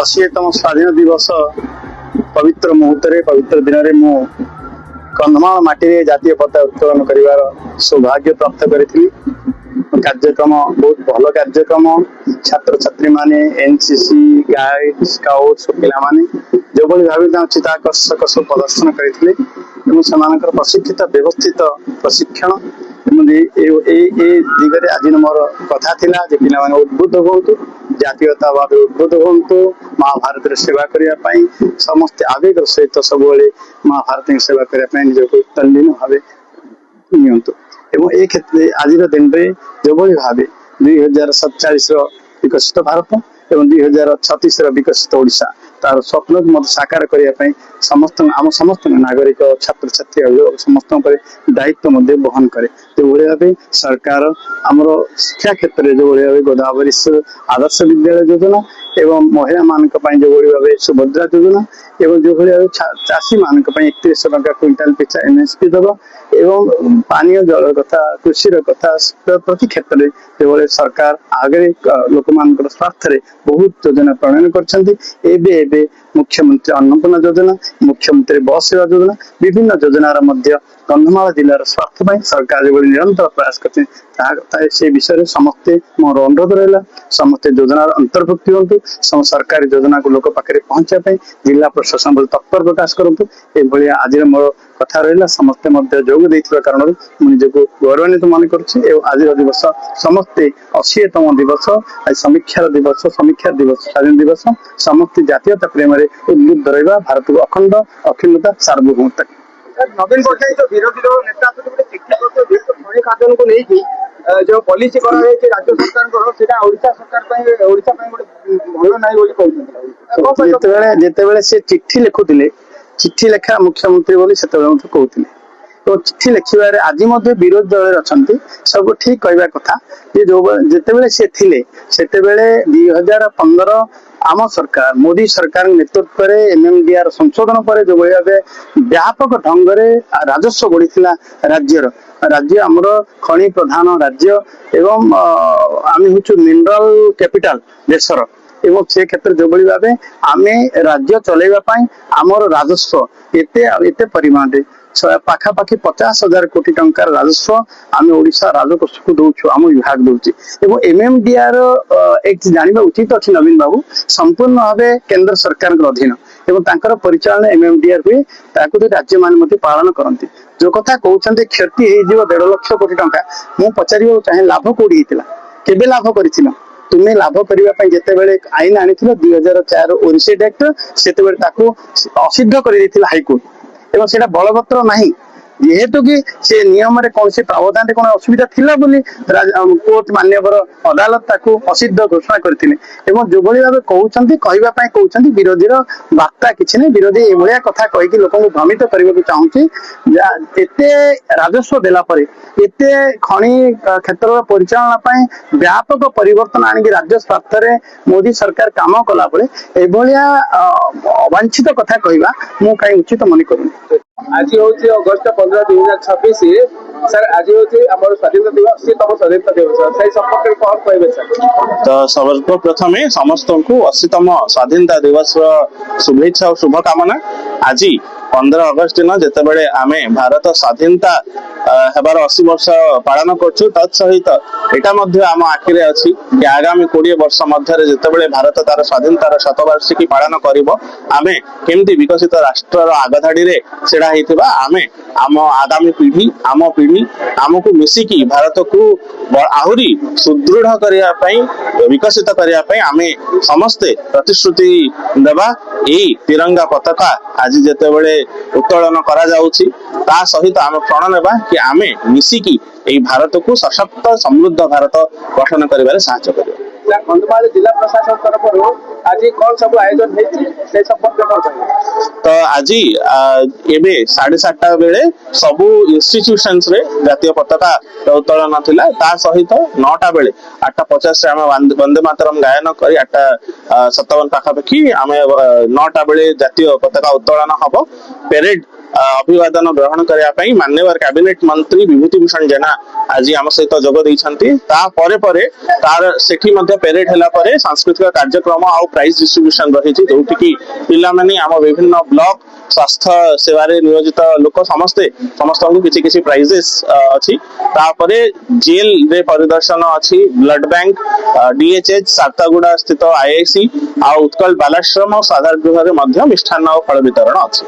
80तम स्वाधीन दिवस पवित्र मुहूर्त पवित्र दिन में मु कंधमाल माटी रे जातीय पताका उत्तोलन करिवार सौभाग्य प्राप्त करी। कार्यक्रम बहुत भल कार्यक्रम छात्र छात्री माने एनसीसी गाइड स्काउट पिला माने जो भाव चिताकर्षक सब प्रदर्शन करते प्रशिक्षित व्यवस्थित प्रशिक्षण दिगरे आज मोर कथा थिला जे पिला माने उद्बुद्ध होंतु जातीयतावाद उद्बुद्ध होंतु महाभारत सेवा करने समस्त आवेग सहित सब महाभारत सेवा करने निजक तल्लीन भाव नियंतु एवं ए क्षेत्र आज दिन में जो भाव 2047 विकसित भारत एवं 2036 विकसित ओडिशा तार स्वप्न को साकार करने समस्त आम समस्त नागरिक छात्र छात्री अभिभावक समस्त दायित्व वहन करे जो भाव सरकार आमर शिक्षा क्षेत्र में जो भाव गोदावरी आदर्श विद्यालय योजना एवं महिला मान जो भाव सुभद्रा योजना एवं जो भाव चाषी मान 31 टंका क्विंटाल पिछा एमएसपी दब एवं पानीय जल कथा कृषि कथा प्रति क्षेत्र में जो भाव सरकार आगे लोक मान स्वार्थ बहुत योजना प्रणयन कर मुख्यमंत्री अन्नपूर्णा योजना मुख्यमंत्री बस सेवा योजना विभिन्न योजनार कंधमाल जिलार स्वार्थ सरकार जो निरंतर प्रयास करते से विषय समस्ते मोर अनुरोध रहा समस्ते योजनार अंतर्भुक्ति हूँ सरकारी योजना को लोक पाखे पहुंचा जिला प्रशासन तत्पर प्रकाश करूँ आज मोर कथा रहा समस्ते जोग देथिबा कारण निजक गौरवान्वित मन कर आज दिवस समस्ते 80तम दिवस आज समीक्षा दिवस स्वाधीन दिवस समस्त जातीयता प्रेम उद्बुद्ध रहा भारत को अखंड अखंडता सार्वभौमता नवीन पट्टनायक जो विरोधी दल नेता खनि खादन को लेकिन जो पॉलिसी राज्य सरकार ओडिशा सरकार ओडिशा भल ना जिते से चिट्ठी लिखुले चिट्ठी लेखा मुख्यमंत्री बोली से कहते तो चिट्ठी लिखार आज विरोधी दल अच्छा सब ठीक कहवा कथा जो जिते से थे से 2015 आम सरकार मोदी सरकार नेतृत्व में एमएमडीआर संशोधन पर जो व्यापक ढंग से राजस्व बढ़ी राज्य आमर खनि प्रधान राज्य एवं आम हूँ मिनरल कैपिटल देशर एवं से क्षेत्र जो भाव आम राज्य चलैवाई आमर राजस्व एते परिमाण पाखापाखि 50,000 कोटी टंकार राजस्व आम ओडिशा राजकोष को दौचु आम विभाग दौर एवं एमएमडीआर एक जानवा उचित अच्छी नवीन बाबू संपूर्ण भाव केंद्र सरकार अधीन एवं तांकर परिचालन एमएमडीआर हुए राज्य मान पालन करती जो कथा कहते क्षति हो 1.5 लाख कोटी टंका मु पचार चाहे लाभ कौड़ी केबे लाभ कर तुम्हें लाभ करने जिते आईन आनी 2004 ओरिसेट एक्ट से असिद्ध कर हाइकोर्ट एवं से बलवत्तर नहीं जेहेतु कि से नियम कौन से प्रावधान कौन असुविधा थिला बोली कोर्ट मान्यवर अदालत ताकू असिद्ध घोषणा करथिले एवं जो भली भाबे कहउछंती विरोधी बार्ता किछि नै विरोधी एभलिया कथा कहि कि लोकन भ्रमित करबा चाहूची एते राजस्व देला परे एते खनि क्षेत्र परिचालन पय व्यापक परिवर्तन आनि राज्य स्वार्थ रे मोदी सरकार काम कला परे एभलिया अवांछित कथा कहबा मु काई उचित मन करूनी। आज हूँ अगस्ट 15 2026 सर आज हूँ स्वाधीनता दिवस 80तम स्वाधीनता दिवस से संपर्क में कौन कहे सर। तो सर्वप्रथम समस्त को 80तम स्वाधीनता दिवस शुभेच्छा और शुभकामना। आज 15 अगस्ट दिन जिते आम भारत स्वाधीनता हेबार 80 वर्ष पालन करछु तत्सहित एटा मध्य आम आखिरे अछि कि आगामी 20 वर्ष मध्य जिते भारत तार स्वाधीनतार शतवार्षिकी पालन करिवो आमे केमती विकसित राष्ट्र आगधाड़ी रे सेडा हेतिबा आमे आम आगामी पीढ़ी आमको मिसिकी भारत को आहुरी सुदृढ़ करिया पई विकसित करिया पई आमे समस्ते प्रतिश्रुति देबा एई तिरंगा पताका आज जेतेबेले उत्तोलन करा जाउछि ता सहित आम प्रण नेबा कि आमे मिसिकी एई भारत को सशक्त समृद्ध भारत गठन करिबारे सहायता करिबा। कंधमाल जिला प्रशासन तरफ आज कौन सब आयोजन से संपर्क तो आज एबे 7:30 बेले सबु इंस्टीट्यूशंस रे जातीय पताका उत्तोलन थिला ता सहित 9टा बेले 8:50 रे आम वंदे मातरम गायन करी 8:57 पाखापाखि आम 9टा बेले जातीय पताका उत्तोलन हबो पेरेड ଅଭିବାଦନ ଗ୍ରହଣ କରିବା ପାଇଁ ମାନ୍ୟବର କ୍ୟାବିନେଟ ମନ୍ତ୍ରୀ ବିଭୂତି ଭୂଷଣ ଜେନା ଆଜି ଆମ ସହିତ ଯୋଗ ଦେଇଛନ୍ତି। ତାପରେ ପରେ ତାର ସେଠି ମଧ୍ୟ ପେରେଡ ହେଲା ପରେ ସାଂସ୍କୃତିକ କାର୍ଯ୍ୟକ୍ରମ ଆଉ ପ୍ରାଇଜ ଡିଷ୍ଟ୍ରିବ୍ୟୁସନ ରହିଛି, ଯୋଉଠିକି ପିଲାମାନେ ଆମ ବିଭିନ୍ନ ବ୍ଲକ ସ୍ୱାସ୍ଥ୍ୟ ସେବାରେ ନିୟୋଜିତ ଲୋକ ସମସ୍ତଙ୍କୁ କିଛି କିଛି ପ୍ରାଇଜେସ୍ ଅଛି। ତାପରେ ଜେଲ ରେ ପରିଦର୍ଶନ ଅଛି, ବ୍ଲଡ ବ୍ୟାଙ୍କ, DHH, ସାର୍ତାଗୁଡା ସ୍ଥିତ IIC ଆଉ ଉତ୍କଳ ବାଲାଶ୍ରମ ଓ ସାଧାର ଗୃହରେ ମଧ୍ୟ ମିଷ୍ଟାନ୍ନ ଓ ଫଳ ବିତରଣ ଅଛି।